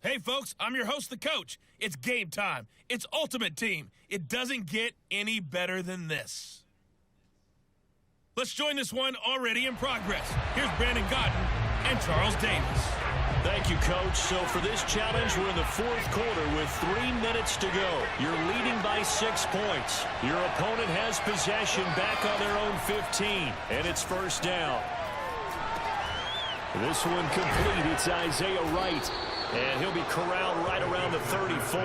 Hey folks, I'm your host, the coach. It's game time. It's Ultimate Team. It doesn't get any better than this. Let's join this one already in progress. Here's Brandon Godden and Charles Davis. Thank you, Coach. So for this challenge, we're in the fourth quarter with 3 minutes to go. You're leading by 6 points. Your opponent has possession back on their own 15, and it's first down. This one complete. It's Isaiah Wright, and he'll be corralled right around the 34.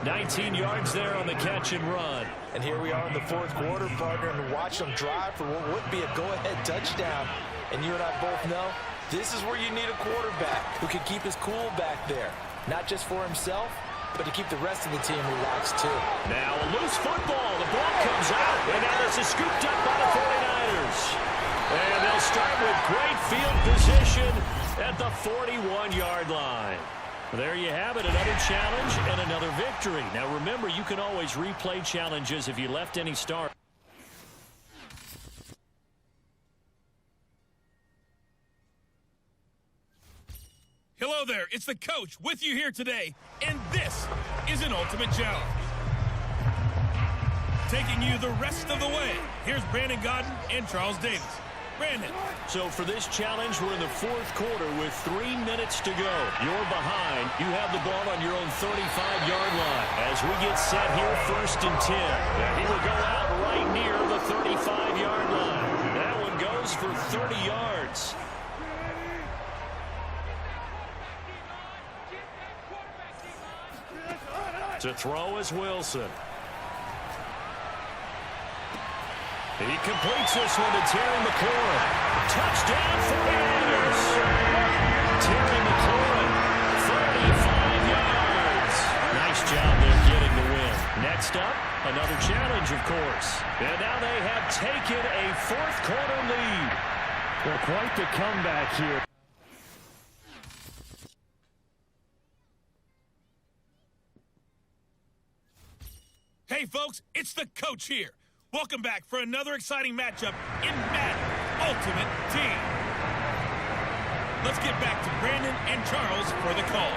19 yards there on the catch and run. And here we are in the fourth quarter, partner, and watch them drive for what would be a go-ahead touchdown. And you and I both know this is where you need a quarterback who can keep his cool back there. Not just for himself, but to keep the rest of the team relaxed too. Now a loose football. The ball comes out, and now this is scooped up by the 49ers. And they'll start with great field position at the 41-yard line. There you have it, another challenge and another victory. Now remember, you can always replay challenges if you left any start. Hello there, it's the coach with you here today, and this is an Ultimate Challenge. Taking you the rest of the way, here's Brandon Godden and Charles Davis. Brandon. So for this challenge, we're in the fourth quarter with 3 minutes to go. You're behind. You have the ball on your own 35-yard line. As we get set here, first and 10. And he will go out right near the 35-yard line. That one goes for 30 yards. To throw is Wilson. He completes this one to Terry McLaurin. Touchdown 49ers. Terry McLaurin, 35 yards. Nice job there getting the win. Next up, another challenge, of course. And now they have taken a fourth quarter lead. Well, quite the comeback here. Hey folks, it's the coach here. Welcome back for another exciting matchup in Madden Ultimate Team. Let's get back to Brandon and Charles for the call.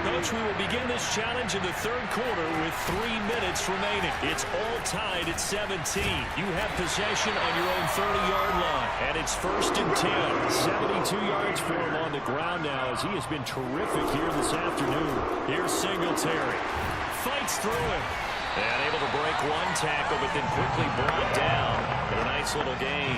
Coach, we will begin this challenge in the third quarter with 3 minutes remaining. It's all tied at 17. You have possession on your own 30-yard line, and it's first and 10. 72 yards for him on the ground now as he has been terrific here this afternoon. Here's Singletary. Fights through him. And able to break one tackle, but then quickly brought down in a nice little gain.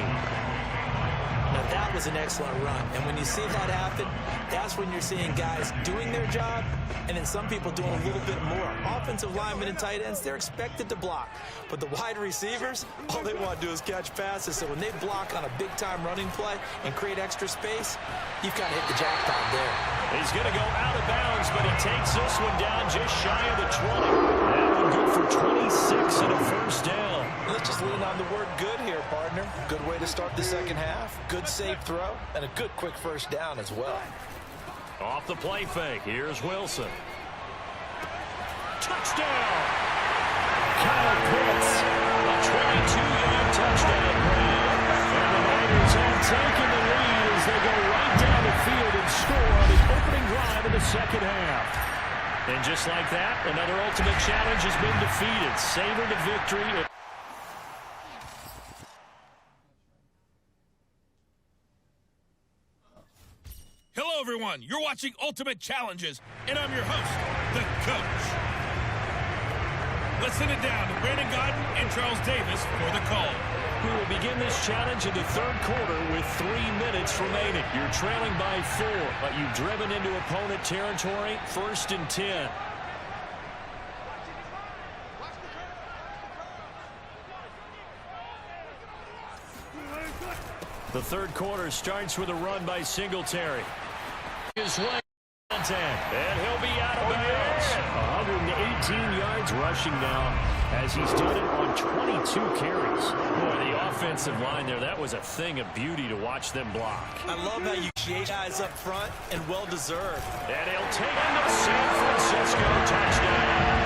Now that was an excellent run. And when you see that happen, that's when you're seeing guys doing their job and then some people doing a little bit more. Offensive linemen and tight ends, they're expected to block. But the wide receivers, all they want to do is catch passes. So when they block on a big-time running play and create extra space, you've kind of hit the jackpot there. He's going to go out of bounds, but he takes this one down just shy of the 20. That one good for 26 and a first down. Let's just lean on the word good here, partner. Good way to start the second half. Good safe throw, and a good quick first down as well. Off the play fake, here's Wilson. Touchdown! Kyle Pitts, a 22-yard touchdown grab. And the Niners have taken the lead as they go right down the field and score on the opening drive in the second half. And just like that, another Ultimate Challenge has been defeated. Savor the victory. Hello everyone, you're watching Ultimate Challenges, and I'm your host, the coach. Let's send it down to Brandon Godden and Charles Davis for the call. We will begin this challenge in the third quarter with 3 minutes remaining. You're trailing by 4, but you've driven into opponent territory. First and 10. The third quarter starts with a run by Singletary. His way contact, and he'll be out of bounds. 118 yards rushing now as he's done it on 22 carries. Boy, the offensive line there, that was a thing of beauty to watch them block. I love how you see guys up front, and well-deserved. And he'll take him to San Francisco. Touchdown.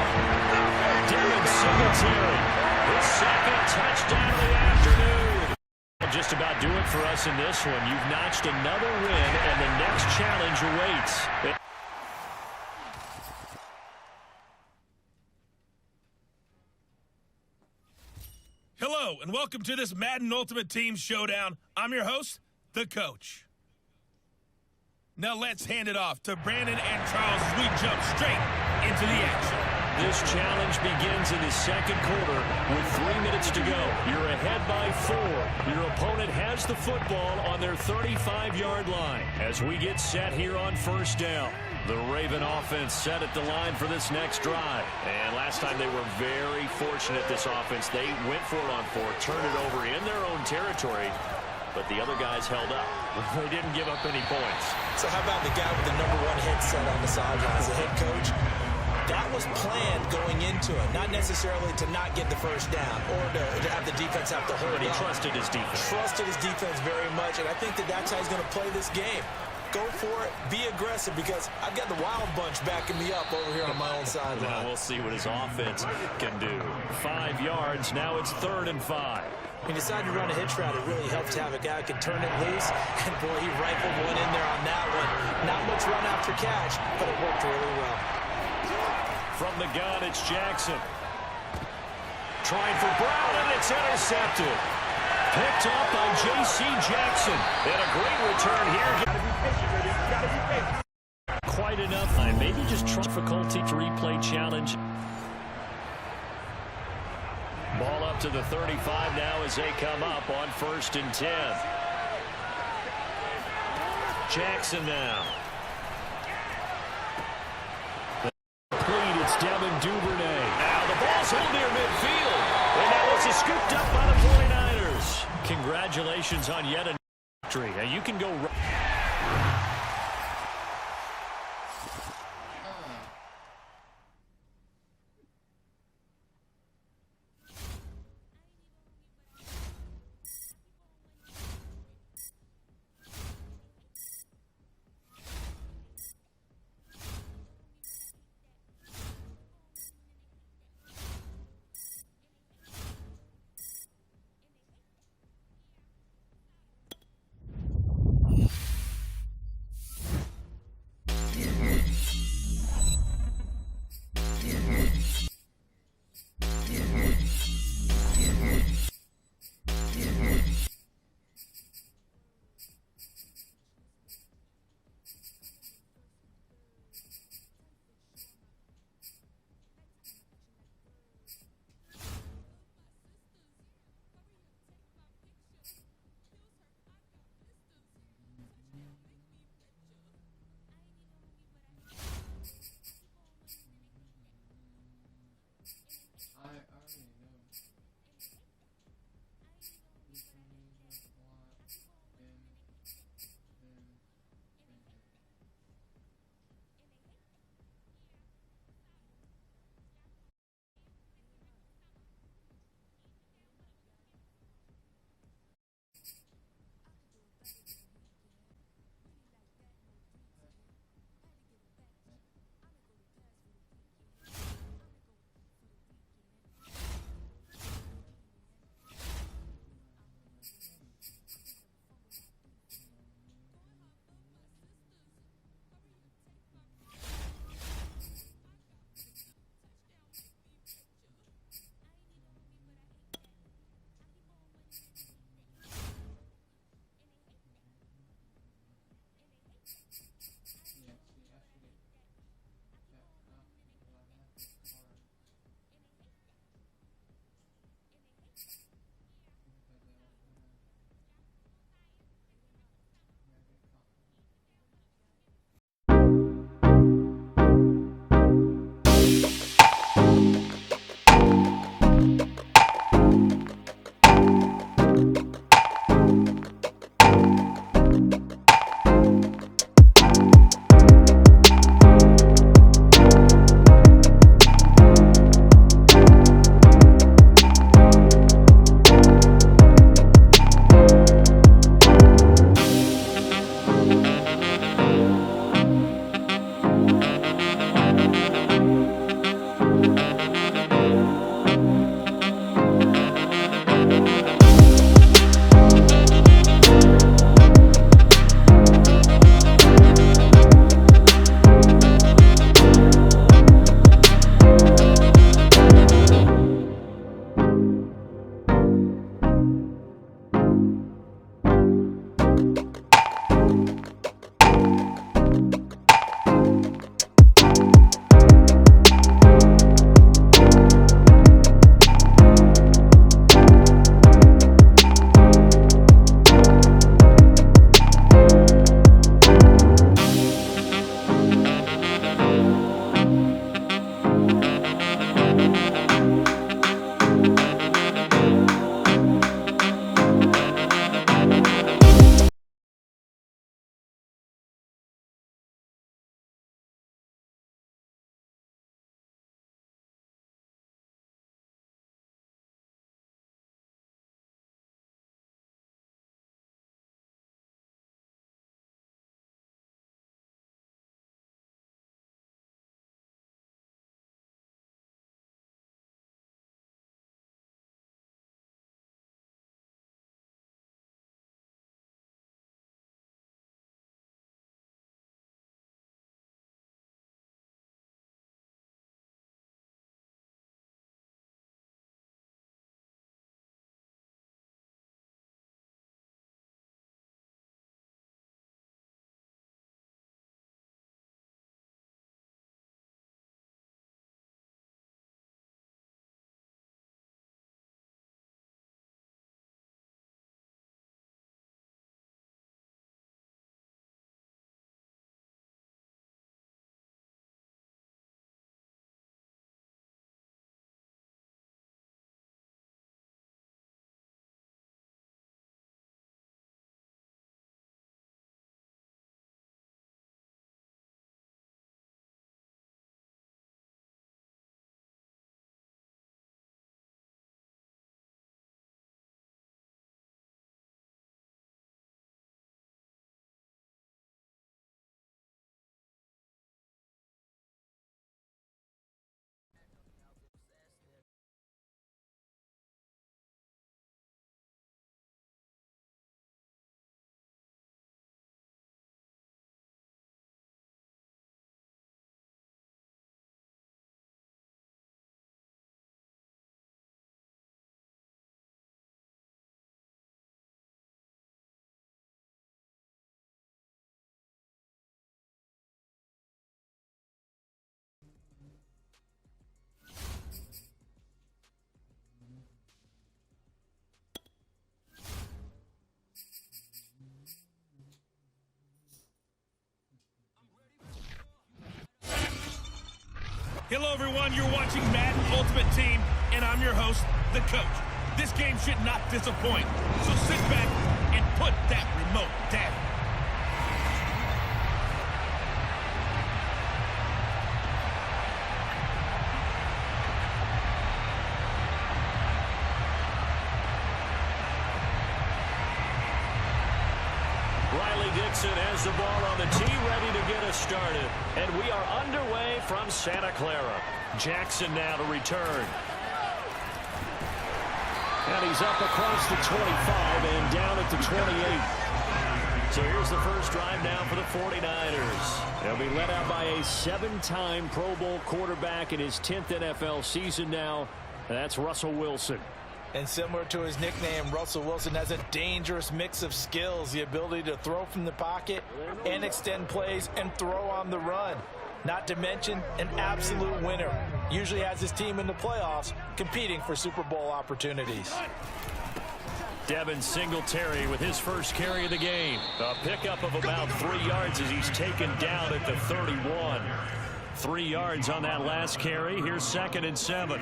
Devin Singletary, his second touchdown of the afternoon. Just about do it for us in this one. You've notched another win, and the next challenge awaits. Hello, and welcome to this Madden Ultimate Team Showdown. I'm your host, the Coach. Now let's hand it off to Brandon and Charles as we jump straight into the action. This challenge begins in the second quarter with 3 minutes to go. You're ahead by 4. Your opponent has the football on their 35-yard line as we get set here on first down. The Raven offense set at the line for this next drive. And last time they were very fortunate, this offense. They went for it on 4, turned it over in their own territory, but the other guys held up. They didn't give up any points. So how about the guy with the #1 headset on the sidelines, the head coach? That was planned going into it, not necessarily to not get the first down or to have the defense have to hold But he up. trusted his defense. Trusted his defense very much, and I think that that's how he's going to play this game. Go for it, be aggressive, because I've got the wild bunch backing me up over here on my own sideline. Now we'll see what his offense can do. 5 yards, now it's 3rd and 5. He decided to run a hitch route. It really helped to have a guy who can turn it loose, and boy, he rifled one in there on that one. Not much run after catch, but it worked really well. From the gun, it's Jackson. Trying for Brown, and it's intercepted. Picked up by J.C. Jackson. And a great return here. Quite enough. Maybe just difficulty 3-play challenge. Ball up to the 35 now as they come up on 1st and 10. Jackson now. It's Devin Duvernay. Now the ball's held near midfield. And now this is scooped up by the 49ers. Congratulations on yet another victory. Now you can go right. Hello, everyone. You're watching Madden Ultimate Team, and I'm your host, the coach. This game should not disappoint, so sit back and put that remote down. Dixon has the ball on the tee, ready to get us started. And we are underway from Santa Clara. Jackson now to return. And he's up across the 25 and down at the 28. So here's the first drive now for the 49ers. They'll be led out by a 7-time Pro Bowl quarterback in his 10th NFL season now. That's Russell Wilson. And similar to his nickname, Russell Wilson has a dangerous mix of skills, the ability to throw from the pocket and extend plays and throw on the run. Not to mention an absolute winner. Usually has his team in the playoffs competing for Super Bowl opportunities. Devin Singletary with his first carry of the game. A pickup of about 3 yards as he's taken down at the 31. 3 yards on that last carry. Here's 2nd and 7.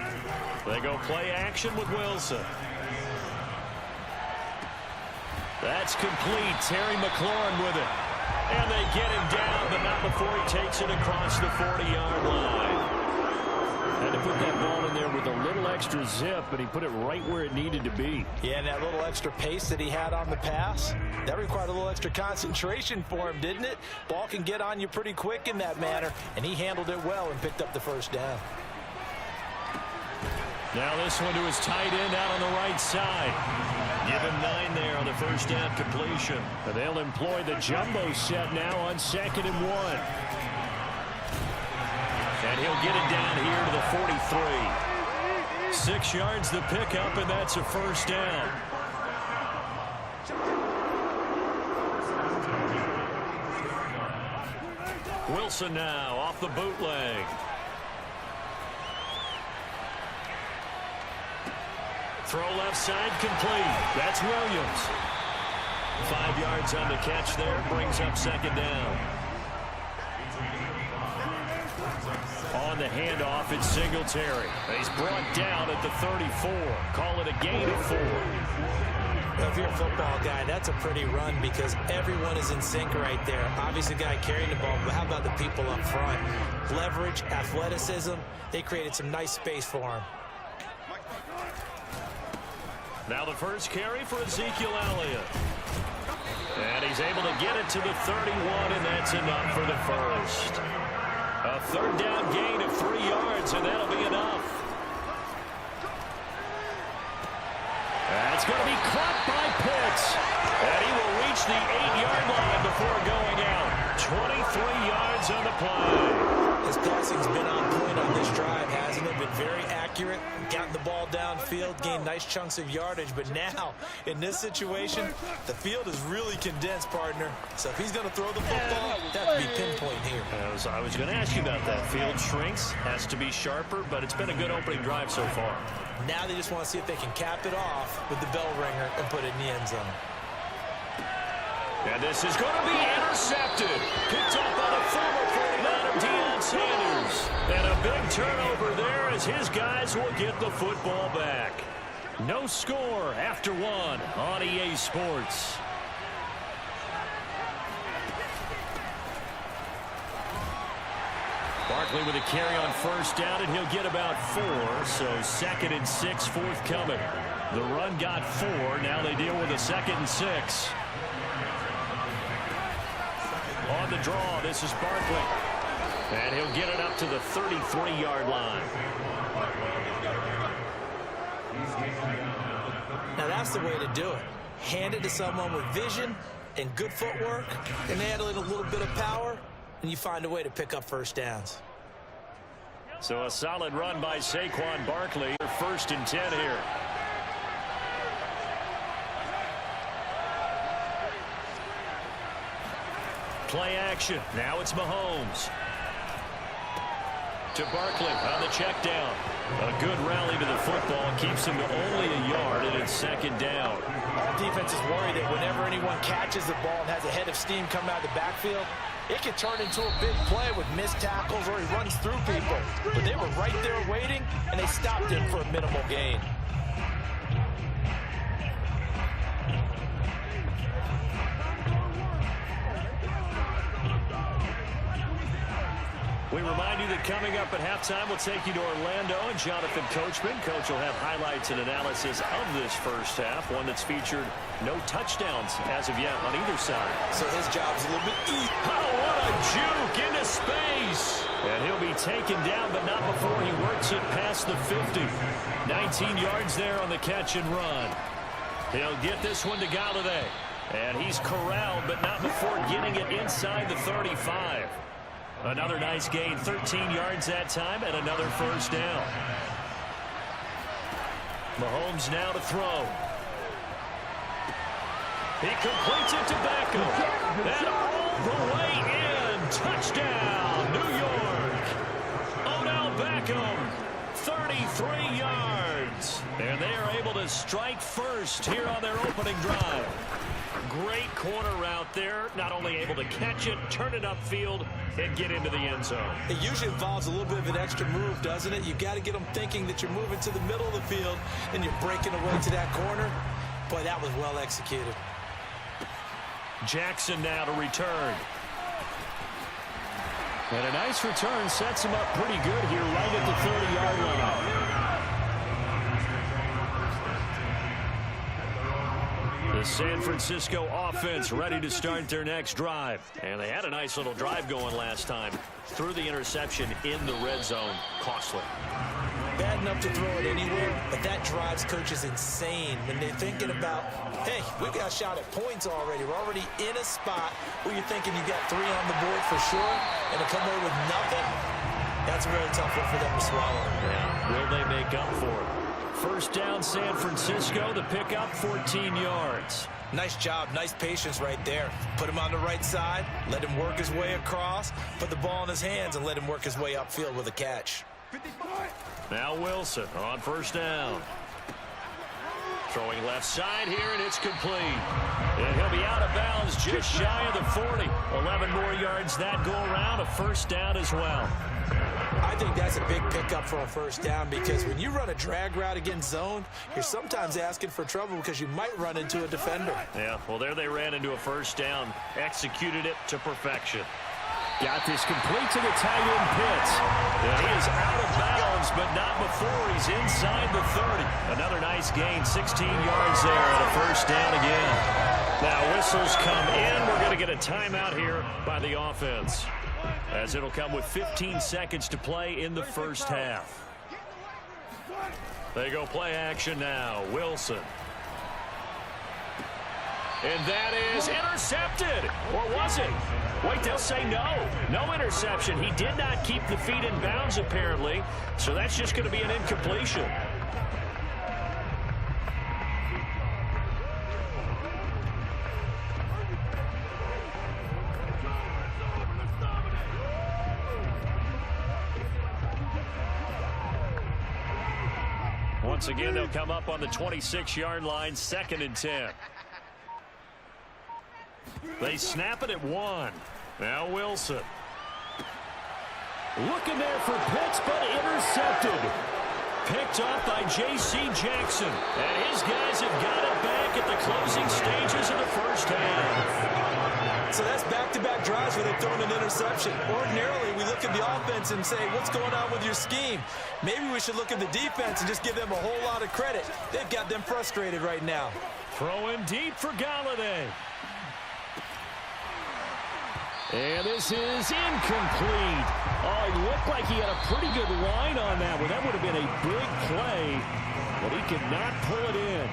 They go play action with Wilson. That's complete. Terry McLaurin with it. And they get him down, but not before he takes it across the 40-yard line. Had to put that ball in there with a little extra zip, but he put it right where it needed to be. Yeah, and that little extra pace that he had on the pass, that required a little extra concentration for him, didn't it? Ball can get on you pretty quick in that manner, and he handled it well and picked up the first down. Now this one to his tight end out on the right side. Give him 9 there on the first down completion. And they'll employ the jumbo set now on 2nd and 1. And he'll get it down here to the 43. 6 yards the pickup, and that's a first down. Wilson now off the bootleg. Throw left side complete. That's Williams. 5 yards on the catch there. Brings up 2nd down. On the handoff, it's Singletary. He's brought down at the 34. Call it a gain of 4. If you're a football guy, that's a pretty run because everyone is in sync right there. Obviously, the guy carrying the ball, but how about the people up front? Leverage, athleticism, they created some nice space for him. Now the first carry for Ezekiel Elliott. And he's able to get it to the 31, and that's enough for the first. A 3rd down gain of 3 yards, and that'll be enough. That's going to be caught by Pitts. And he will reach the 8-yard line before going out. 23 yards on the play. His passing's been on point on this drive, hasn't it? Been very accurate, gotten the ball downfield, gained nice chunks of yardage. But now, in this situation, the field is really condensed, partner. So if he's going to throw the football, that would be pinpoint here. I was going to ask you about that. Field shrinks, has to be sharper, but it's been a good opening drive so far. Now they just want to see if they can cap it off with the bell ringer and put it in the end zone. And this is going to be intercepted. Picked up by the former 49er, Deion Sanders. And a big turnover there as his guys will get the football back. No score after 1 on EA Sports. Barkley with a carry on first down, and he'll get about 4. So 2nd and 6 forthcoming. The run got 4. Now they deal with a 2nd and 6. On the draw, this is Barkley. And he'll get it up to the 33-yard line. Now that's the way to do it. Hand it to someone with vision and good footwork, and add a little bit of power, and you find a way to pick up first downs. So a solid run by Saquon Barkley. 1st and 10 here. Play action. Now it's Mahomes. To Barkley on the check down. A good rally to the football. Keeps him to only a yard, and it's 2nd down. All defense is worried that whenever anyone catches the ball and has a head of steam coming out of the backfield, It can turn into a big play with missed tackles or he runs through people. But they were right there waiting, and they stopped him for a minimal gain. We remind you that coming up at halftime, we'll take you to Orlando and Jonathan Coachman. Coach will have highlights and analysis of this first half, one that's featured no touchdowns as of yet on either side. So his job's a little bit easy. Oh, what a juke into space. And he'll be taken down, but not before he works it past the 50. 19 yards there on the catch and run. He'll get this one to Galladay. And he's corralled, but not before getting it inside the 35. Another nice gain, 13 yards that time, and another first down. Mahomes now to throw. He completes it to Beckham. And all the way in. Touchdown, New York. Odell Beckham, 33 yards. And they are able to strike first here on their opening drive. Great corner route there. Not only able to catch it, turn it upfield, and get into the end zone. It usually involves a little bit of an extra move, doesn't it? You've got to get them thinking that you're moving to the middle of the field and you're breaking away to that corner. Boy, that was well executed. Jackson now to return. And a nice return sets him up pretty good here right at the 30-yard line. The San Francisco offense ready to start their next drive. And they had a nice little drive going last time. Threw the interception in the red zone. Costly. Bad enough to throw it anywhere, but that drives coaches insane when they're thinking about, hey, we've got a shot at points already. We're already in a spot where you're thinking you got 3 on the board for sure, and to come away with nothing, that's a really tough one for them to swallow. Yeah. Will they make up for it? First down, San Francisco. The pickup, 14 yards. Nice job. Nice patience right there. Put him on the right side. Let him work his way across. Put the ball in his hands and let him work his way upfield with a catch. Now Wilson on first down. Throwing left side here, and it's complete. And he'll be out of bounds just shy of the 40. 11 more yards that go around. A first down as well. I think that's a big pickup for a first down because when you run a drag route against zone, you're sometimes asking for trouble because you might run into a defender. Yeah, well, there they ran into a first down. Executed it to perfection. Got this complete to the tight end Pitts. And he is out of bounds, but not before he's inside the 30. Another nice gain, 16 yards there and a first down again. Now whistles come in. We're going to get a timeout here by the offense, as it'll come with 15 seconds to play in the first half. They go play action now. Wilson. And that is intercepted. Or was it? Wait, they'll say no. No interception. He did not keep the feet in bounds, apparently. So that's just going to be an incompletion. Once again, they'll come up on the 26-yard line, 2nd and 10. They snap it at 1. Now Wilson. Looking there for Pitts, but intercepted. Picked off by J.C. Jackson. And his guys have got it back at the closing stages of the first half. So that's back-to-back drives where they've thrown an interception. Ordinarily, we look at the offense and say, what's going on with your scheme? Maybe we should look at the defense and just give them a whole lot of credit. They've got them frustrated right now. Throwing deep for Galladay. And this is incomplete. Oh, it looked like he had a pretty good line on that one. That would have been a big play, but he could not pull it in.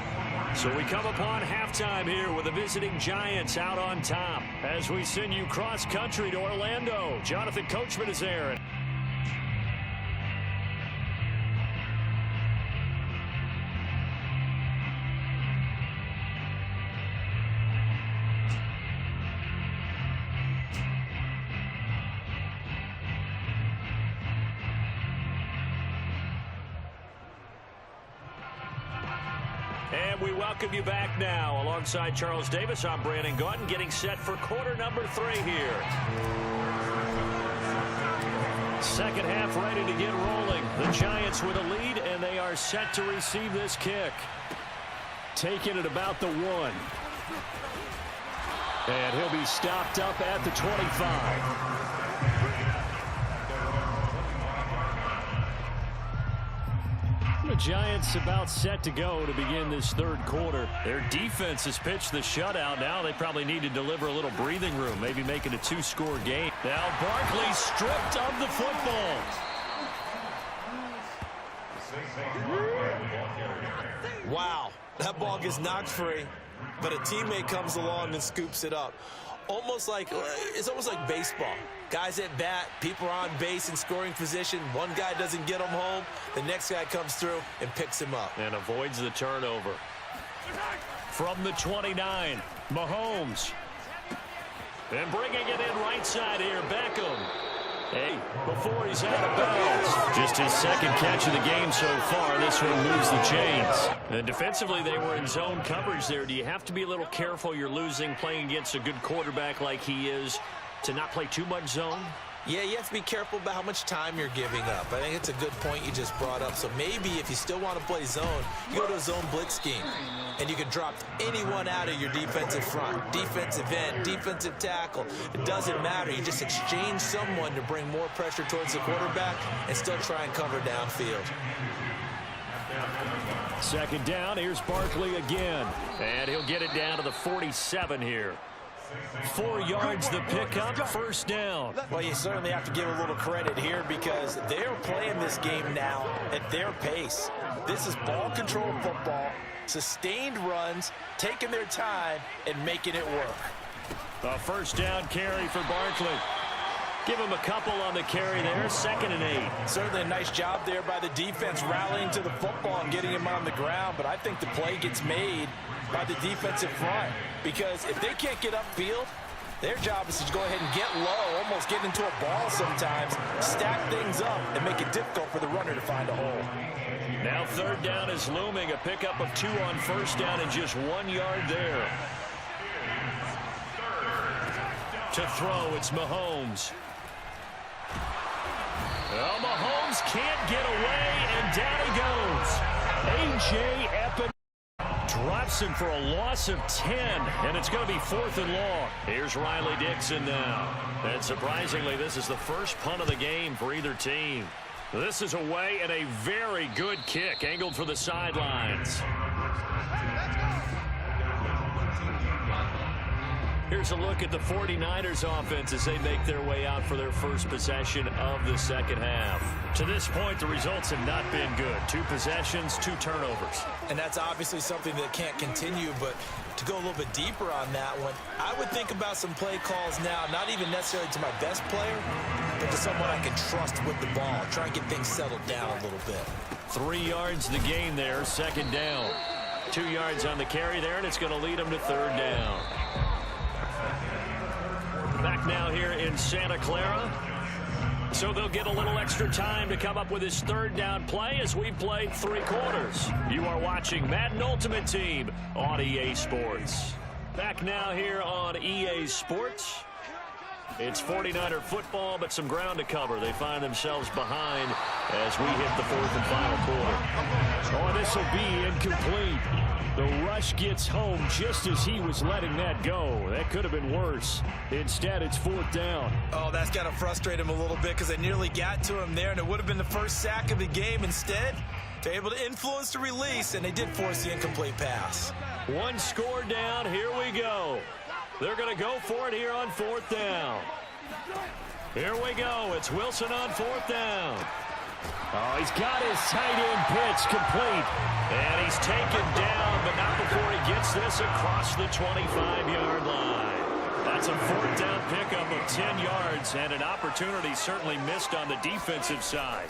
So we come upon halftime here with the visiting Giants out on top as we send you cross-country to Orlando. Jonathan Coachman is there. And we welcome you back now. Alongside Charles Davis, I'm Brandon Gaudin, getting set for quarter number 3 here. Second half ready to get rolling. The Giants with a lead, and they are set to receive this kick. Taking it about the 1. And he'll be stopped up at the 25. The Giants about set to go to begin this third quarter. Their defense has pitched the shutout. Now they probably need to deliver a little breathing room, maybe make it a 2-score game. Now Barkley stripped of the football. Wow, that ball gets knocked free, but a teammate comes along and scoops it up. It's almost like baseball. Guys at bat, people are on base in scoring position. One guy doesn't get him home. The next guy comes through and picks him up. And avoids the turnover. From the 29, Mahomes. And bringing it in right side here, Beckham. Hey, before he's out of bounds. Just his second catch of the game so far. This one moves the chains. And defensively, they were in zone coverage there. Do you have to be a little careful? You're losing, playing against a good quarterback like he is, to not play too much zone? Yeah, you have to be careful about how much time you're giving up. I think it's a good point you just brought up. So maybe if you still want to play zone, you go to a zone blitz scheme. And you can drop anyone out of your defensive front. Defensive end, defensive tackle. It doesn't matter. You just exchange someone to bring more pressure towards the quarterback and still try and cover downfield. Second down, here's Barkley again. And he'll get it down to the 47 here. 4 yards the pickup, first down. Well, you certainly have to give a little credit here because they're playing this game now at their pace. This is ball control football, sustained runs, taking their time, and making it work. A first down carry for Barkley. Give him a couple on the carry there, 2nd and 8. Certainly a nice job there by the defense rallying to the football and getting him on the ground, but I think the play gets made by the defensive front because if they can't get upfield, their job is to go ahead and get low, almost get into a ball sometimes, stack things up, and make it difficult for the runner to find a hole. Now third down is looming, a pickup of 2 on first down and just 1 yard there. To throw, it's Mahomes. Well, Mahomes can't get away, and down he goes. A.J. Epps drops him for a loss of 10, and it's going to be 4th and long. Here's Riley Dixon now. And surprisingly, this is the first punt of the game for either team. This is away and a very good kick, angled for the sidelines. Here's a look at the 49ers offense as they make their way out for their first possession of the second half. To this point, the results have not been good. 2 possessions, 2 turnovers. And that's obviously something that can't continue, but to go a little bit deeper on that one, I would think about some play calls now, not even necessarily to my best player, but to someone I can trust with the ball. Try and get things settled down a little bit. 3 yards the gain there, 2nd down. 2 yards on the carry there, and it's going to lead them to 3rd down. Back now here in Santa Clara. So they'll get a little extra time to come up with his 3rd down play as we played 3 quarters. You are watching Madden Ultimate Team on EA Sports. Back now here on EA Sports. It's 49er football, but some ground to cover. They find themselves behind as we hit the 4th and final quarter. Oh, this will be incomplete. The rush gets home just as he was letting that go. That could have been worse. Instead, it's 4th down. Oh, that's got to frustrate him a little bit because they nearly got to him there, and it would have been the first sack of the game. Instead, they're able to influence the release, and they did force the incomplete pass. 1 score down. Here we go. They're going to go for it here on 4th down. Here we go. It's Wilson on 4th down. Oh, he's got his tight end pitch complete. And he's taken down, but not before he gets this across the 25-yard line. That's a 4th down pickup of 10 yards, and an opportunity certainly missed on the defensive side.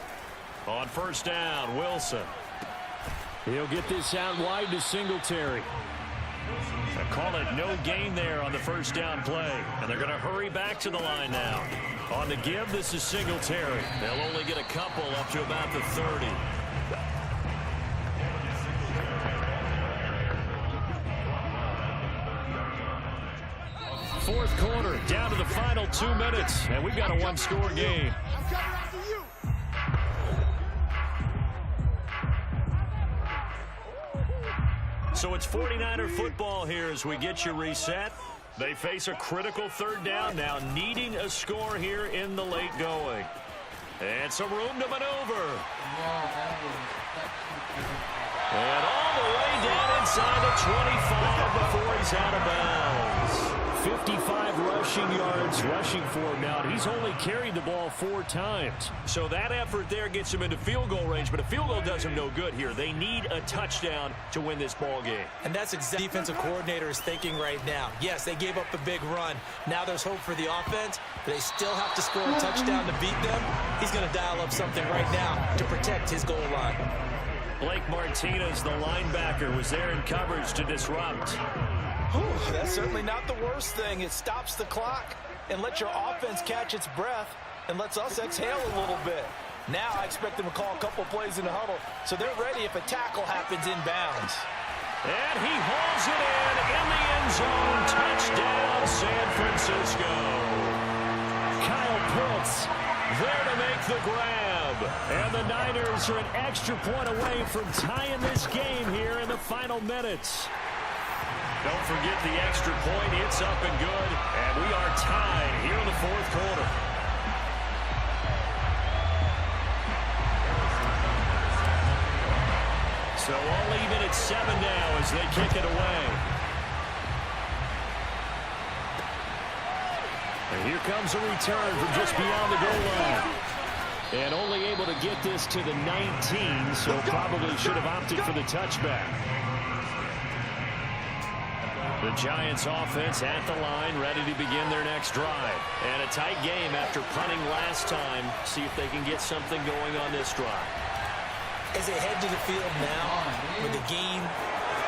On 1st down, Wilson. He'll get this out wide to Singletary. They call it no gain there on the 1st down play. And they're going to hurry back to the line now. On the give, this is Singletary. They'll only get a couple up to about the 30. fourth quarter, down to the final 2 minutes, and we've got a one-score game. So it's 49er football here as we get you reset. They face a critical third down now, needing a score here in the late going. And some room to maneuver. And all the way down inside the 25 before he's out of bounds. 55 rushing yards rushing for him now. He's only carried the ball 4 times. So that effort there gets him into field goal range, but a field goal does him no good here. They need a touchdown to win this ball game. And that's exactly what the defensive coordinator is thinking right now. Yes, they gave up a big run. Now there's hope for the offense, but they still have to score a touchdown to beat them. He's going to dial up something right now to protect his goal line. Blake Martinez, the linebacker, was there in coverage to disrupt. Whew, that's certainly not the worst thing. It stops the clock and lets your offense catch its breath and lets us exhale a little bit. Now I expect them to call a couple plays in the huddle, so they're ready if a tackle happens inbounds. And he hauls it in the end zone. Touchdown, San Francisco. Kyle Pitts there to make the grab. And the Niners are an extra point away from tying this game here in the final minutes. Don't forget the extra point. It's up and good. And we are tied here in the fourth quarter. So all even at 7 now as they kick it away. And here comes a return from just beyond the goal line. And only able to get this to the 19, so probably should have opted for the touchback. The Giants offense at the line, ready to begin their next drive. And a tight game after punting last time. See if they can get something going on this drive. As they head to the field now, with the game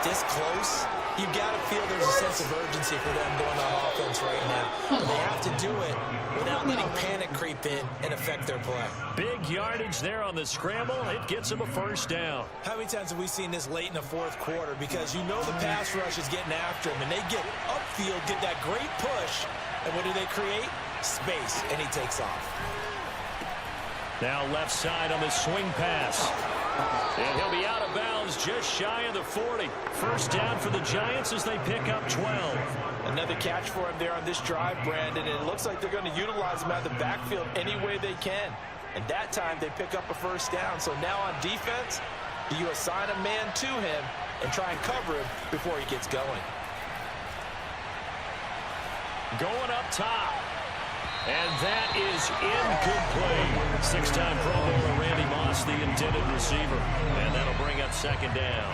this close, you've got to feel there's a sense of urgency for them going on offense right now. But they have to do it without letting panic creep in and affect their play. Big yardage there on the scramble. It gets them a first down. How many times have we seen this late in the fourth quarter? Because you know the pass rush is getting after him, and they get upfield, get that great push, and what do they create? Space, and he takes off. Now left side on the swing pass. And he'll be out of bounds just shy of the 40. First down for the Giants as they pick up 12. Another catch for him there on this drive, Brandon. And it looks like they're going to utilize him out of the backfield any way they can. And that time they pick up a first down. So now on defense, do you assign a man to him and try and cover him before he gets going? Going up top. And that is incomplete. Six-time Pro Bowler Randy Moss, the intended receiver. And that'll bring up second down.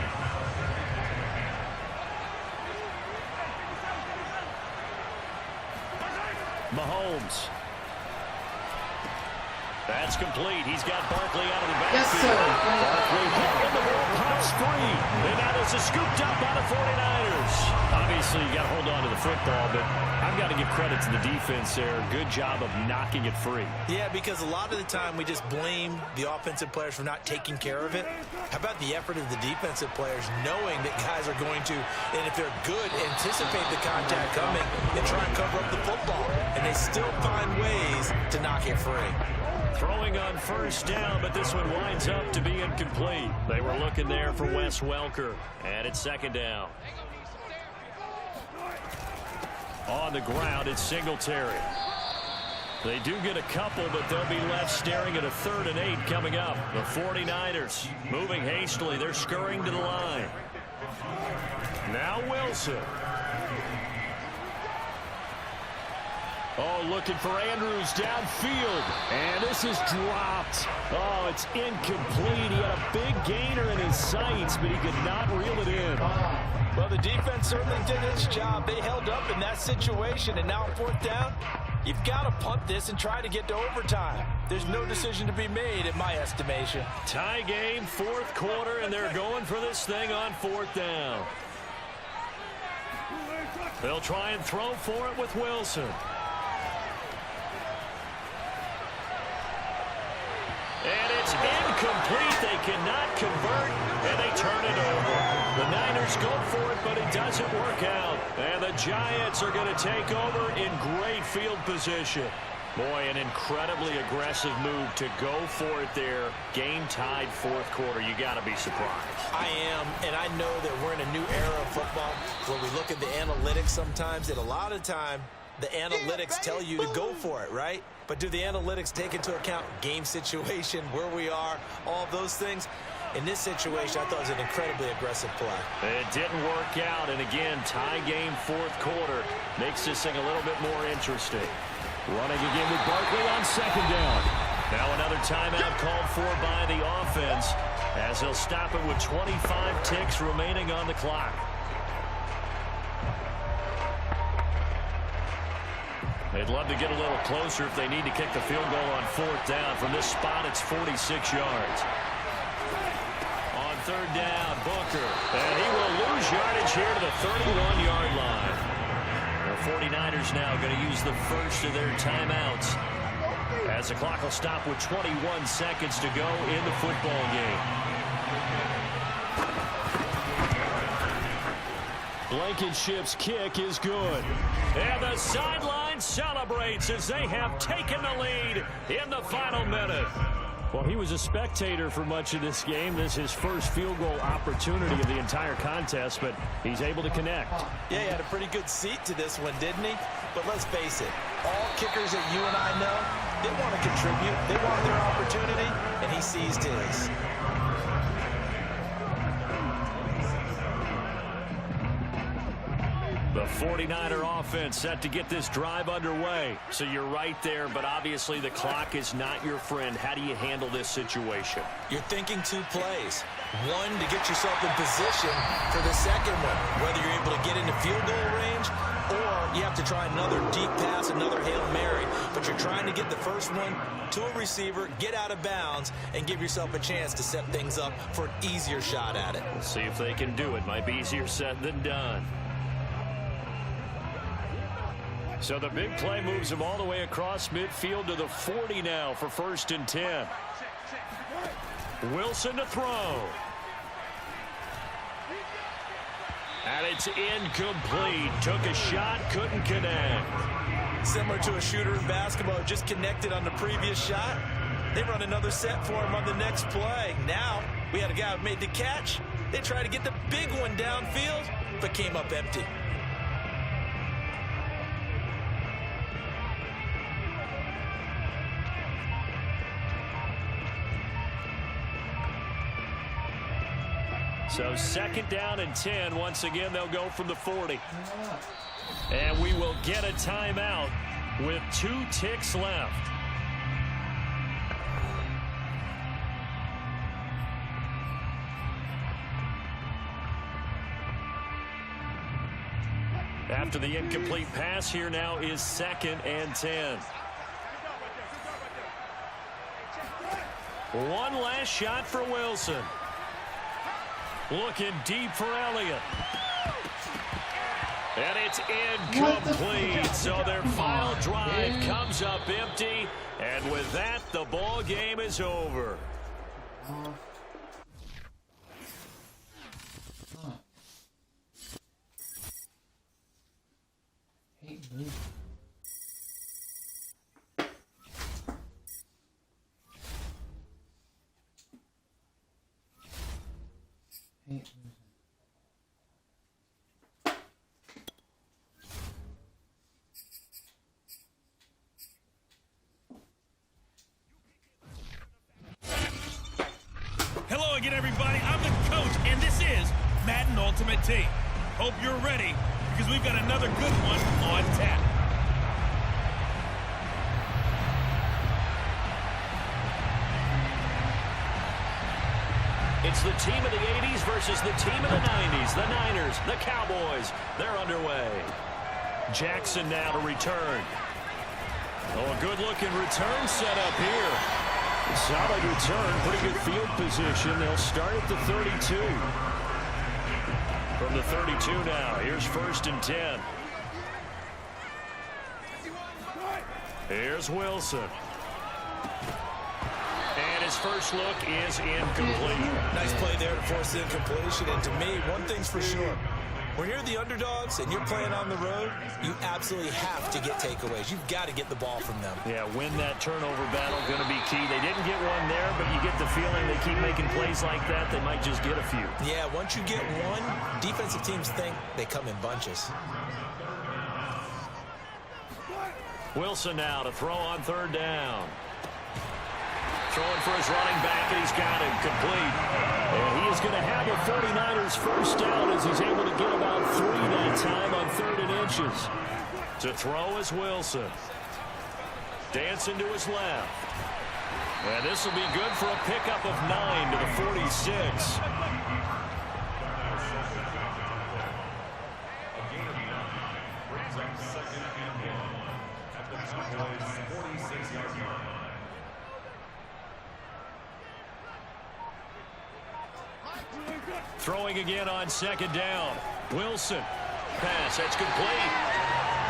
Mahomes. That's complete. He's got Barkley out of the backfield. Yes, sir. Barkley hit the ball, pops free. And that is a scooped up by the 49ers. Obviously, you got to hold on to the football, but I've got to give credit to the defense there. Good job of knocking it free. Yeah, because a lot of the time we just blame the offensive players for not taking care of it. How about the effort of the defensive players knowing that guys are going to, and if they're good, anticipate the contact coming and try and cover up the football. And they still find ways to knock it free. Throwing on first down, but this one winds up to be incomplete. They were looking there for Wes Welker. And it's second down. On the ground, it's Singletary. They do get a couple, but they'll be left staring at a 3rd and 8 coming up. The 49ers moving hastily. They're scurrying to the line. Now Wilson. Oh, looking for Andrews downfield. And this is dropped. Oh, it's incomplete. He had a big gainer in his sights, but he could not reel it in. Well, the defense certainly did its job. They held up in that situation, and now on 4th down, you've got to punt this and try to get to overtime. There's no decision to be made, in my estimation. Tie game, 4th quarter, and they're going for this thing on 4th down. They'll try and throw for it with Wilson. And it's incomplete. They cannot convert, and they turn it over. The Niners go for it, but it doesn't work out. And the Giants are going to take over in great field position. Boy, an incredibly aggressive move to go for it there. Game-tied fourth quarter. You got to be surprised. I am, and I know that we're in a new era of football where we look at the analytics sometimes, and a lot of time the analytics tell you to go for it, right? But do the analytics take into account game situation, where we are, all those things? In this situation, I thought it was an incredibly aggressive play. It didn't work out, and again, tie game fourth quarter makes this thing a little bit more interesting. Running again with Barkley on second down. Now another timeout called for by the offense as they'll stop it with 25 ticks remaining on the clock. They'd love to get a little closer if they need to kick the field goal on fourth down. From this spot, it's 46 yards. On third down, Booker. And he will lose yardage here to the 31-yard line. The 49ers now going to use the first of their timeouts as the clock will stop with 21 seconds to go in the football game. Blankenship's kick is good. And the sideline celebrates as they have taken the lead in the final minute. Well, he was a spectator for much of this game. This is his first field goal opportunity of the entire contest, but he's able to connect. Yeah, he had a pretty good seat to this one, didn't he? But let's face it, all kickers that you and I know, they want to contribute. They want their opportunity, and he seized his. The 49er offense set to get this drive underway. So you're right there, but obviously the clock is not your friend. How do you handle this situation? You're thinking two plays. One, to get yourself in position for the second one, whether you're able to get into field goal range or you have to try another deep pass, another Hail Mary. But you're trying to get the first one to a receiver, get out of bounds, and give yourself a chance to set things up for an easier shot at it. We'll see if they can do it. Might be easier said than done. So the big play moves him all the way across midfield to the 40 now for 1st and 10. Wilson to throw. And it's incomplete. Took a shot, couldn't connect. Similar to a shooter in basketball, just connected on the previous shot. They run another set for him on the next play. Now, we had a guy who made the catch. They tried to get the big one downfield, but came up empty. So 2nd down and 10. Once again, they'll go from the 40. And we will get a timeout with 2 ticks left. After the incomplete pass, here now is 2nd and 10. One last shot for Wilson. Looking deep for Elliott. And it's incomplete. So their final drive comes up empty. And with that, the ball game is over. Hello again, everybody. I'm the coach, and this is Madden Ultimate Team. Hope you're ready, because we've got another good one on tap. It's the team of the 80s versus the team of the 90s. The Niners, the Cowboys, they're underway. Jackson now to return. Oh, a good-looking return set up here. Solid return, pretty good field position. They'll start at the 32. From the 32 now, here's 1st and 10. Here's Wilson. And his first look is incomplete. Nice play there to force the incompletion. And to me, one thing's for sure. When you're the underdogs and you're playing on the road, you absolutely have to get takeaways. You've got to get the ball from them. Yeah, win that turnover battle, going to be key. They didn't get one there, but you get the feeling they keep making plays like that, they might just get a few. Yeah, once you get one, defensive teams think they come in bunches. Wilson now to throw on third down. Throwing for his running back, and he's got him complete. And he is going to have a 49ers first down as he's able to get about 3 that time on 3rd and inches. To throw is Wilson. Dancing to his left. And this will be good for a pickup of 9 to the 46. Throwing again on 2nd down. Wilson. Pass. That's complete.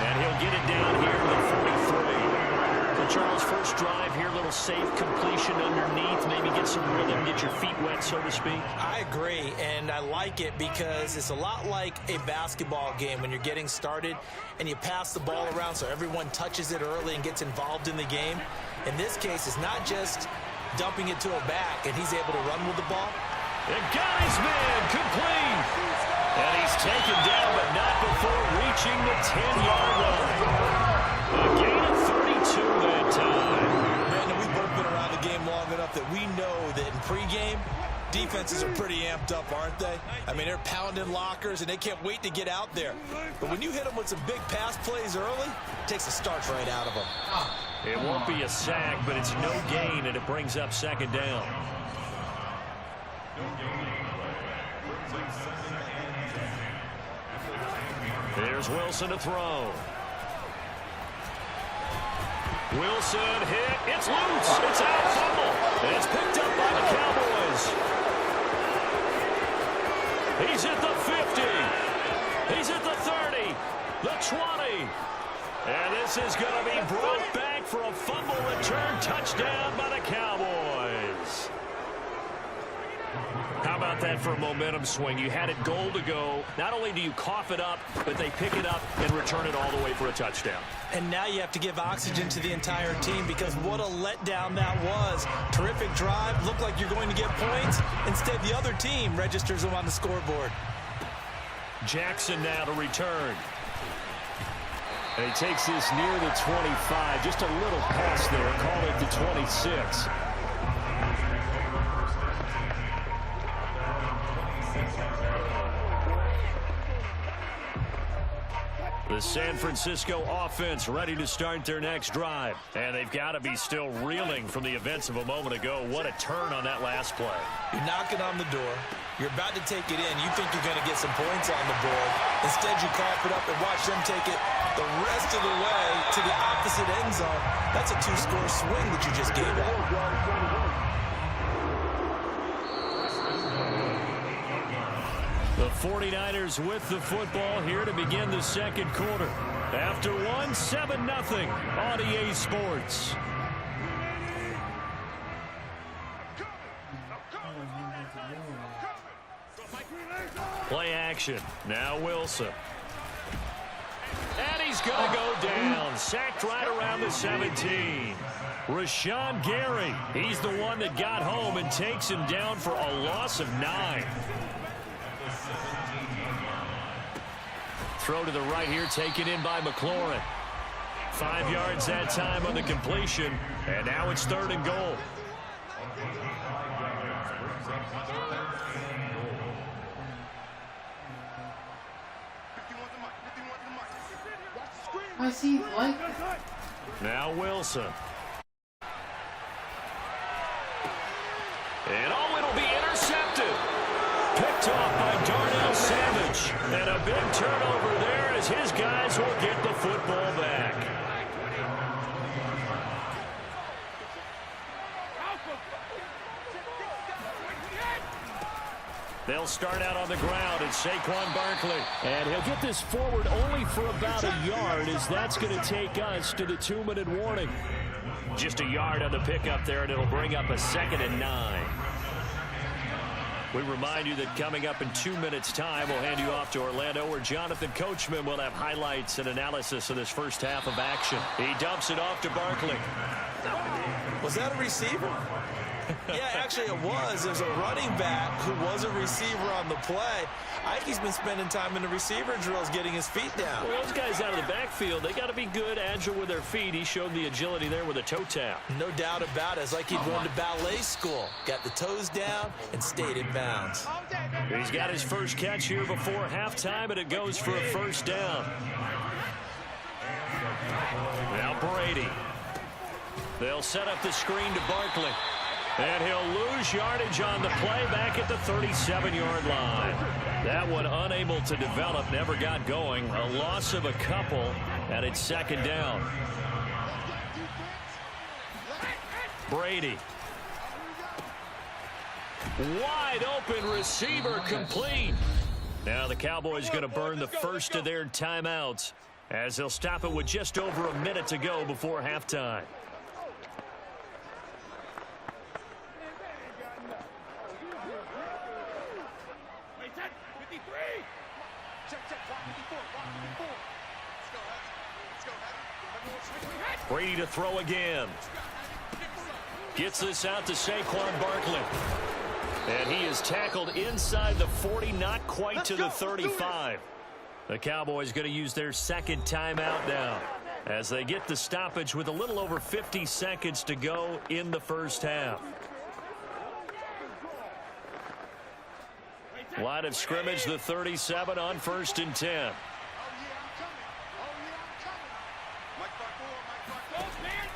And he'll get it down here to the 43. So Charles, first drive here, little safe completion underneath. Maybe get some rhythm, get your feet wet, so to speak. I agree, and I like it because it's a lot like a basketball game when you're getting started and you pass the ball around so everyone touches it early and gets involved in the game. In this case, it's not just dumping it to a back and he's able to run with the ball. And got his man complete. And he's taken down, but not before reaching the 10-yard line. A gain of 32 that time. Brandon, we've both been around the game long enough that we know that in pregame, defenses are pretty amped up, aren't they? I mean, they're pounding lockers, and they can't wait to get out there. But when you hit them with some big pass plays early, it takes a starch right out of them. It won't be a sack, but it's no gain, and it brings up 2nd down. There's Wilson to throw. Wilson hit. It's loose. It's out. Fumble. And it's picked up by the Cowboys. He's at the 50. He's at the 30. The 20. And this is going to be brought back for a fumble return touchdown by the Cowboys. How about that for a momentum swing? You had it goal to go. Not only do you cough it up, but they pick it up and return it all the way for a touchdown. And now you have to give oxygen to the entire team because what a letdown that was. Terrific drive. Looked like you're going to get points. Instead, the other team registers them on the scoreboard. Jackson now to return. And he takes this near the 25. Just a little pass there. Call it the 26. The San Francisco offense ready to start their next drive. And they've got to be still reeling from the events of a moment ago. What a turn on that last play. You're knocking on the door. You're about to take it in. You think you're going to get some points on the board. Instead, you cough it up and watch them take it the rest of the way to the opposite end zone. That's a 2-score swing that you just gave up. The 49ers with the football here to begin the 2nd quarter. After one, 7-0 on EA Sports. Play action. Now Wilson. And he's going to go down. Sacked right around the 17. Rashawn Gary. He's the one that got home and takes him down for a loss of 9. Throw to the right here, taken in by McLaurin. 5 yards that time on the completion, and now it's 3rd and goal. I see light. Now Wilson. And it'll be intercepted. Picked off by Darnell Savage. And a big turnover there as his guys will get the football back. They'll start out on the ground. It's Saquon Barkley. And he'll get this forward only for about a yard, as that's going to take us to the 2-minute warning. Just a yard on the pickup there, and it'll bring up a 2nd and 9. We remind you that coming up in 2 minutes' time, we'll hand you off to Orlando, where Jonathan Coachman will have highlights and analysis of this first half of action. He dumps it off to Barkley. Was that a receiver? Yeah, actually it was. There's a running back who was a receiver on the play. I think he's been spending time in the receiver drills getting his feet down. Well, those guys out of the backfield, they got to be good, agile with their feet. He showed the agility there with a toe tap. No doubt about it. It's like he'd run to ballet school. Got the toes down and stayed in bounds. He's got his first catch here before halftime, and it goes for a first down. Now Brady. They'll set up the screen to Barkley. And he'll lose yardage on the play back at the 37-yard line. That one unable to develop, never got going. A loss of a couple, and it's second down. Brady. Wide open receiver complete. Now the Cowboys going to burn the first of their timeouts as they'll stop it with just over a minute to go before halftime. Brady to throw again. Gets this out to Saquon Barkley. And he is tackled inside the 40, not quite to the 35. The Cowboys going to use their second timeout now as they get the stoppage with a little over 50 seconds to go in the first half. Line of scrimmage, the 37 on 1st and 10.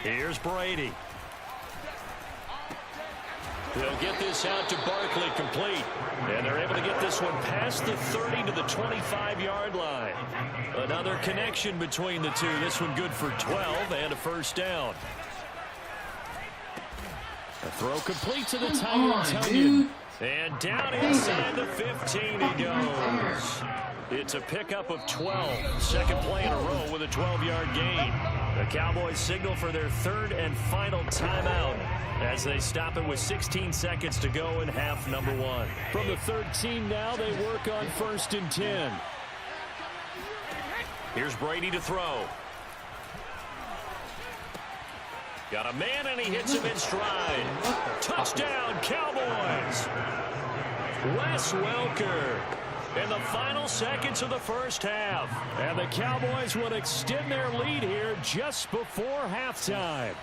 Here's Brady. They'll get this out to Barkley complete. And they're able to get this one past the 30 to the 25-yard line. Another connection between the two. This one good for 12 and a first down. A throw complete to the tight end, Tunyon. And down inside the 15 he goes. It's a pickup of 12. Second play in a row with a 12-yard gain. The Cowboys signal for their third and final timeout as they stop it with 16 seconds to go in half number one. From the 13 now, they work on 1st and 10. Here's Brady to throw. Got a man, and he hits him in stride. Touchdown, Cowboys! Wes Welker in the final seconds of the first half. And the Cowboys will extend their lead here just before halftime.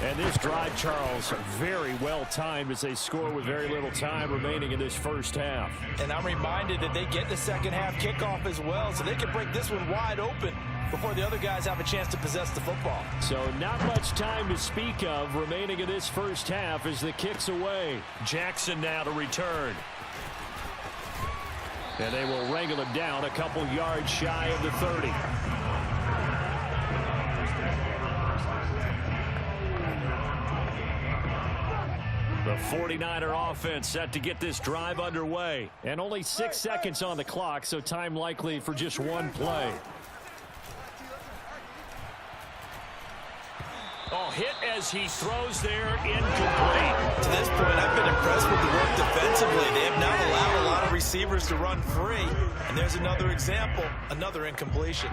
And this drive, Charles, very well timed as they score with very little time remaining in this first half. And I'm reminded that they get the second half kickoff as well, so they can break this one wide open before the other guys have a chance to possess the football. So not much time to speak of remaining in this first half as the kick's away. Jackson now to return. And they will wrangle him down a couple yards shy of the 30. The 49er offense set to get this drive underway. And only 6 seconds on the clock, so time likely for just one play. Oh, hit as he throws there, incomplete. To this point, I've been impressed with the work defensively. They have not allowed a lot of receivers to run free. And there's another example, another incompletion.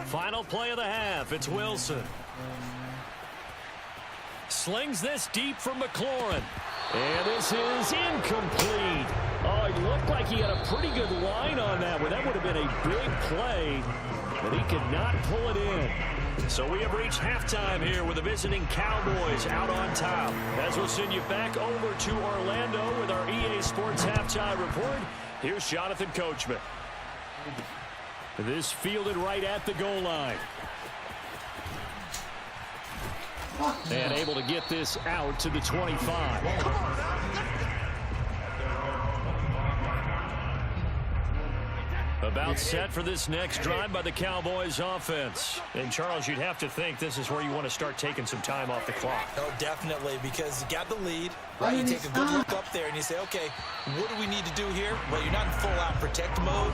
Final play of the half. It's Wilson. Slings this deep from McLaurin. And this is incomplete. Oh, it looked like he had a pretty good line on that one. That would have been a big play, but he could not pull it in. So we have reached halftime here with the visiting Cowboys out on top. As we'll send you back over to Orlando with our EA Sports Halftime Report, here's Jonathan Coachman. This fielded right at the goal line. And able to get this out to the 25. About set for this next drive by the Cowboys offense. And Charles, you'd have to think this is where you want to start taking some time off the clock. Oh, definitely, because you got the lead. Right? You take a good look up there and you say, okay, what do we need to do here? Well, you're not in full-out protect mode.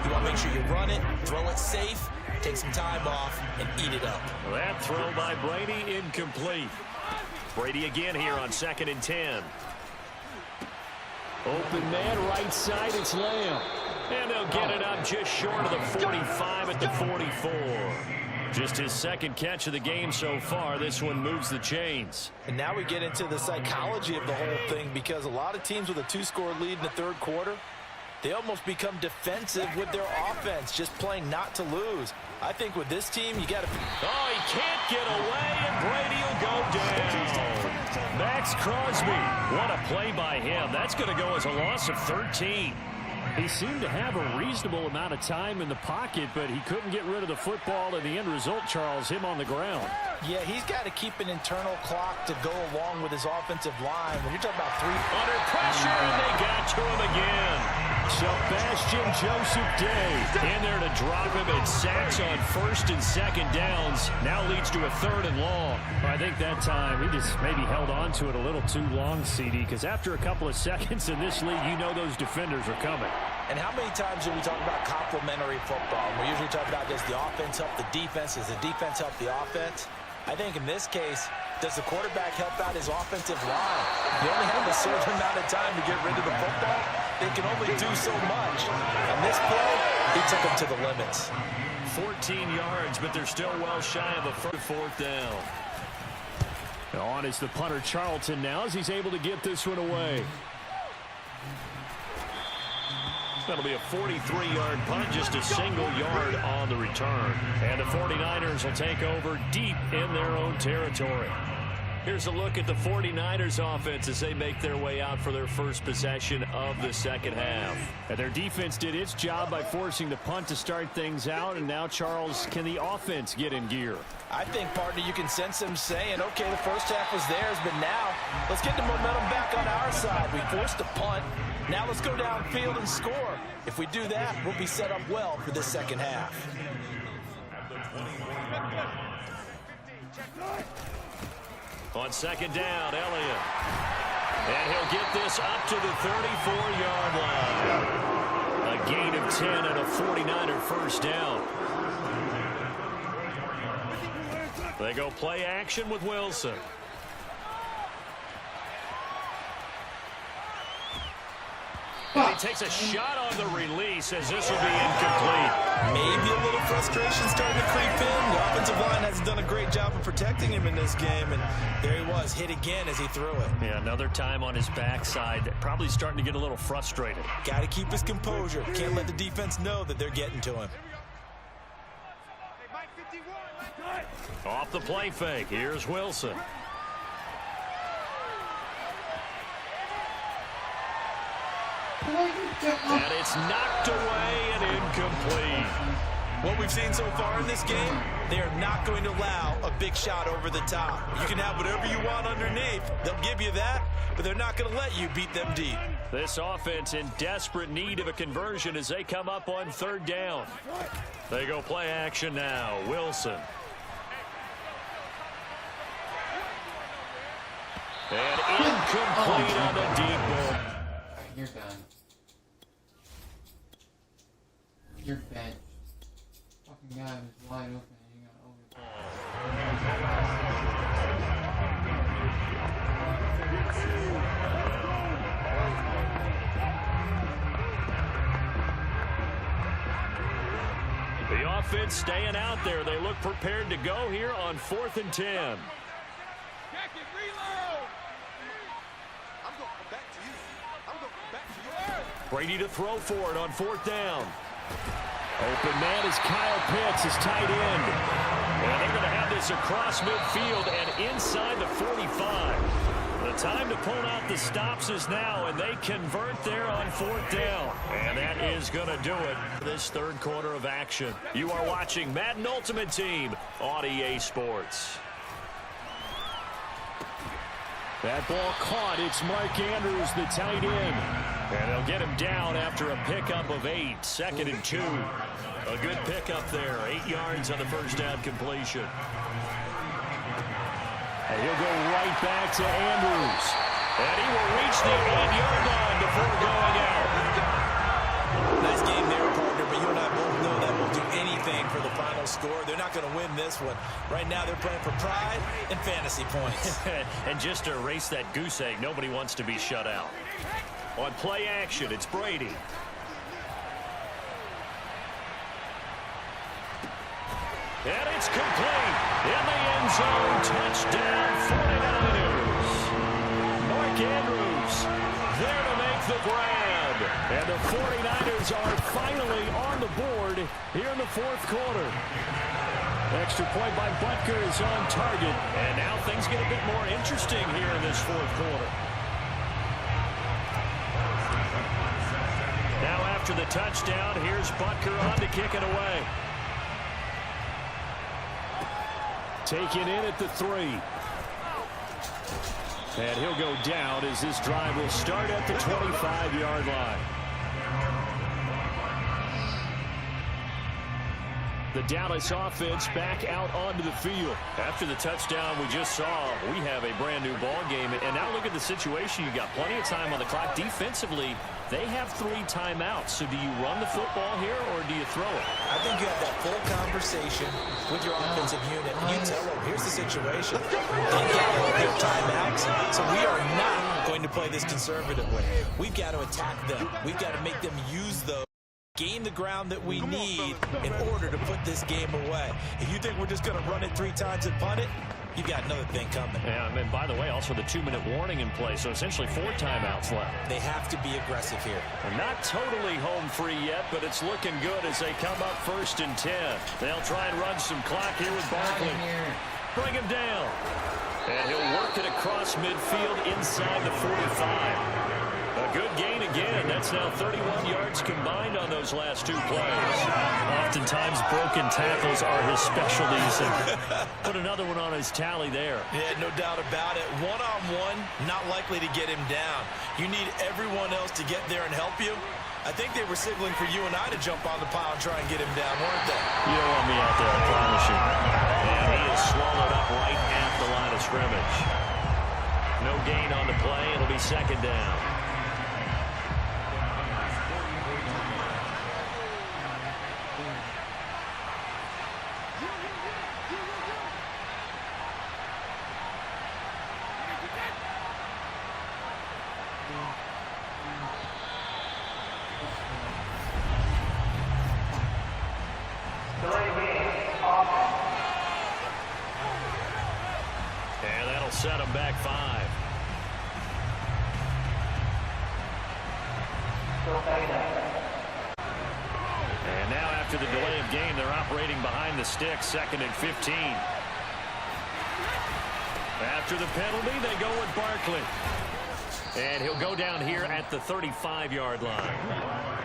You want to make sure you run it, throw it safe, take some time off, and eat it up. That throw by Brady incomplete. Brady again here on 2nd and 10. Open man, right side, it's Lamb. And they'll get it up just short of the 45 at the 44. Just his second catch of the game so far. This one moves the chains. And now we get into the psychology of the whole thing, because a lot of teams with a 2-score lead in the third quarter, they almost become defensive with their offense, just playing not to lose. I think with this team, you got to... Oh, he can't get away, and Brady will go down. Max Crosby. What a play by him. That's going to go as a loss of 13. He seemed to have a reasonable amount of time in the pocket, but he couldn't get rid of the football, and the end result, Charles, him on the ground. Yeah, he's got to keep an internal clock to go along with his offensive line. When you're talking about under pressure, and they got to him again. Sebastian Joseph Day in there to drop him, and sacks on 1st and 2nd downs. Now leads to a 3rd and long. I think that time he just maybe held on to it a little too long, CD, because after a couple of seconds in this league, you know those defenders are coming. And how many times do we talk about complementary football? We usually talk about, does the offense help the defense? Does the defense help the offense? I think in this case, does the quarterback help out his offensive line? They only have a certain amount of time to get rid of the football. They can only do so much. On this play, he took them to the limits. 14 yards, but they're still well shy of a 4th down. On is the punter Charlton now, as he's able to get this one away. That'll be a 43-yard punt, just a single yard on the return. And the 49ers will take over deep in their own territory. Here's a look at the 49ers offense as they make their way out for their first possession of the second half. And their defense did its job by forcing the punt to start things out. And now, Charles, can the offense get in gear? I think, partner, you can sense them saying, okay, the first half was theirs, but now let's get the momentum back on our side. We forced a punt. Now let's go downfield and score. If we do that, we'll be set up well for this second half. On 2nd down, Elliott. And he'll get this up to the 34-yard line. A gain of 10 and a 49er first down. They go play action with Wilson. And he takes a shot on the release as this will be incomplete. Maybe a little frustration starting to creep in. The offensive line hasn't done a great job of protecting him in this game, and there he was, hit again as he threw it. Yeah, another time on his backside, probably starting to get a little frustrated. Got to keep his composure. Can't let the defense know that they're getting to him. Off the play fake, here's Wilson. And it's knocked away and incomplete. What we've seen so far in this game, they are not going to allow a big shot over the top. You can have whatever you want underneath. They'll give you that, but they're not going to let you beat them deep. This offense in desperate need of a conversion as they come up on 3rd down. They go play action now. Wilson. And incomplete on the deep ball. You're done. You're fed. Fucking guy was wide open and you got over. The offense staying out there. They look prepared to go here on 4th and 10. Brady to throw for it on 4th down. Open man is Kyle Pitts, his tight end. And they're going to have this across midfield and inside the 45. The time to pull out the stops is now, and they convert there on 4th down. And that is going to do it for this third quarter of action. You are watching Madden Ultimate Team on EA Sports. That ball caught. It's Mark Andrews, the tight end. And they'll get him down after a pickup of 8. 2nd and 2. A good pickup there. 8 yards on the first down completion. And he'll go right back to Andrews. And he will reach the 8-yard line before going out. Nice game there, partner, but you and I both know that will do anything for the final score. They're not going to win this one. Right now they're playing for pride and fantasy points. And just to erase that goose egg, nobody wants to be shut out. On play action, it's Brady. And it's complete. In the end zone, touchdown 49ers. Mark Andrews there to make the grab. And the 49ers are finally on the board here in the fourth quarter. Extra point by Butker is on target. And now things get a bit more interesting here in this fourth quarter. Now after the touchdown, here's Butker on to kick it away. Taken in at the 3. And he'll go down as this drive will start at the 25-yard line. The Dallas offense back out onto the field. After the touchdown we just saw, we have a brand new ball game. And now look at the situation. You got plenty of time on the clock. Defensively, they have 3 timeouts. So do you run the football here or do you throw it? I think you have that full conversation with your offensive unit. And you tell them, here's the situation. They get all their timeouts. So we are not going to play this conservatively. We've got to attack them. We've got to make them use those. Gain the ground that we need in order to put this game away. If you think we're just going to run it 3 times and punt it, you've got another thing coming. Yeah, and by the way, also the 2-minute warning in play, so essentially 4 timeouts left. They have to be aggressive here. They're not totally home free yet, but it's looking good as they come up 1st and 10. They'll try and run some clock here with Barkley. Bring him down. And he'll work it across midfield inside the 45. A good gain again. That's now 31 yards combined on those last 2 plays. Oftentimes, broken tackles are his specialties. And put another one on his tally there. Yeah, no doubt about it. One-on-one, not likely to get him down. You need everyone else to get there and help you. I think they were signaling for you and I to jump on the pile and try and get him down, weren't they? You don't want me out there, I promise you. And he is swallowed up right at the line of scrimmage. No gain on the play. It'll be 2nd down. And that'll set them back 5. And now after the delay of game, they're operating behind the sticks, 2nd and 15. After the penalty, they go with Barkley. And he'll go down here at the 35-yard line.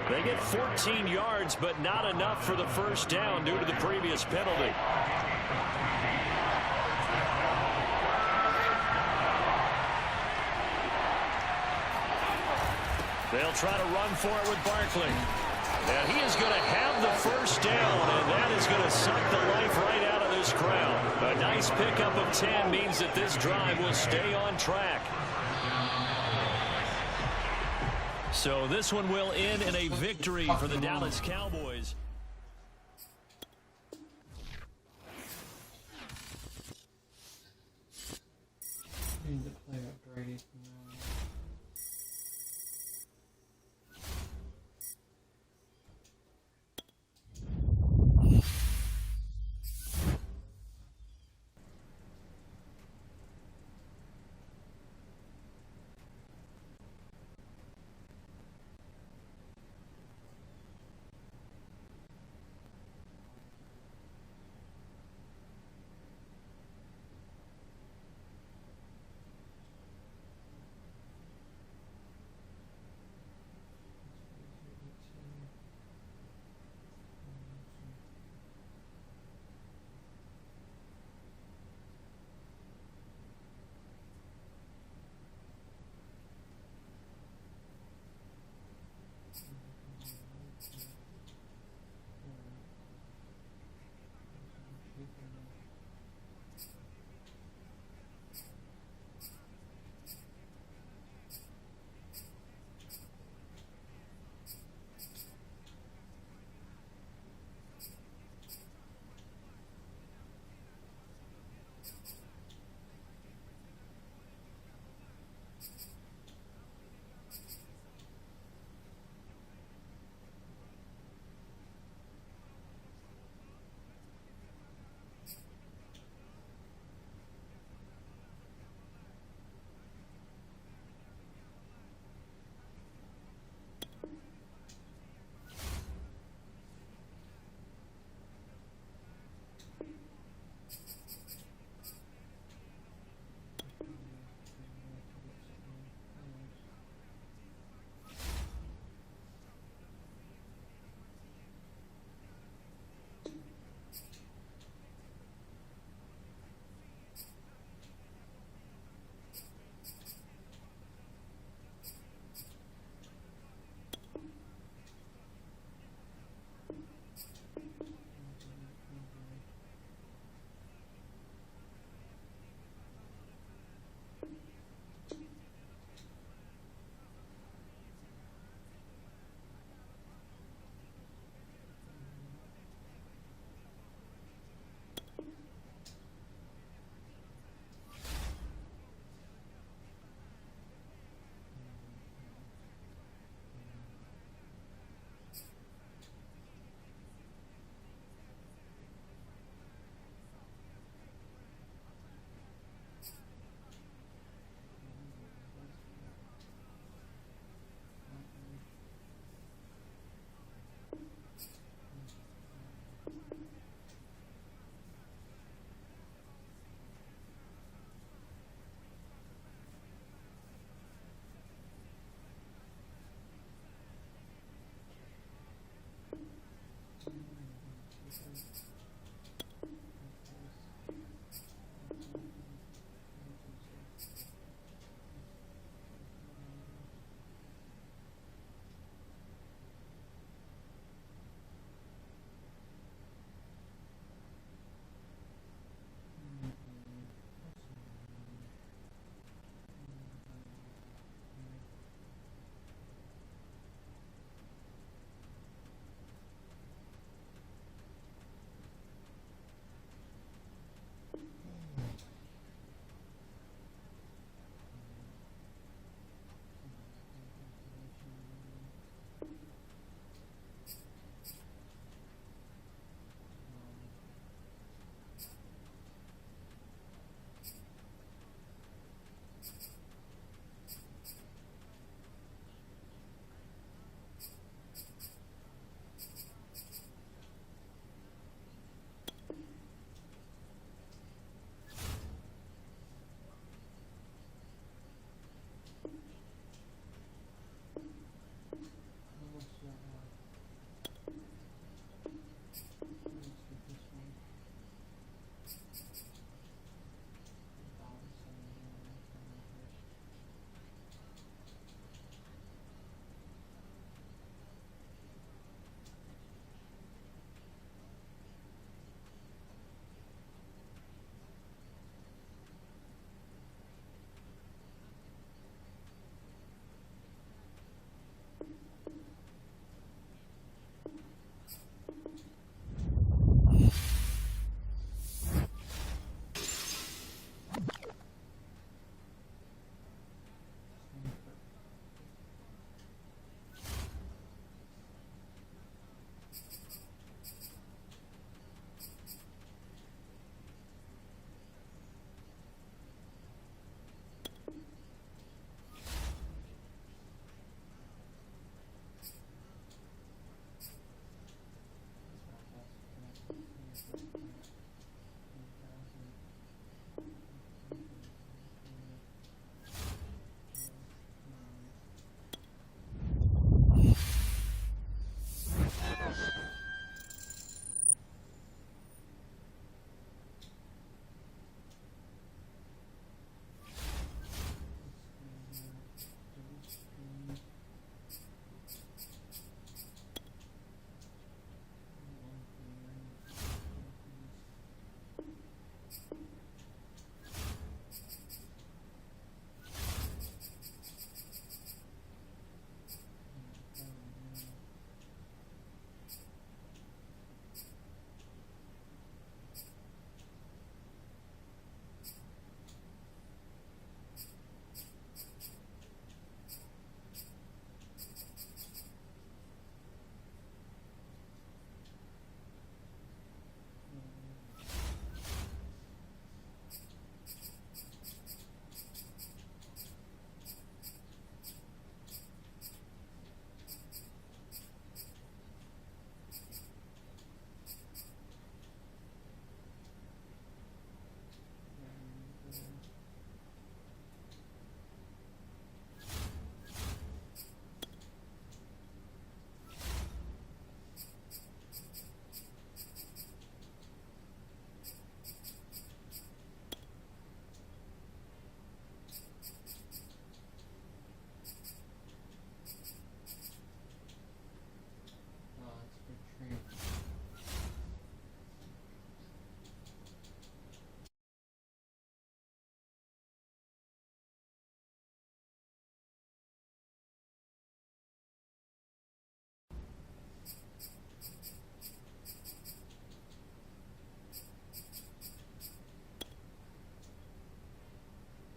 They get 14 yards, but not enough for the 1st down due to the previous penalty. They'll try to run for it with Barkley. And he is going to have the 1st down, and that is going to suck the life right out of this crowd. A nice pickup of 10 means that this drive will stay on track. So this one will end in a victory for the Dallas Cowboys.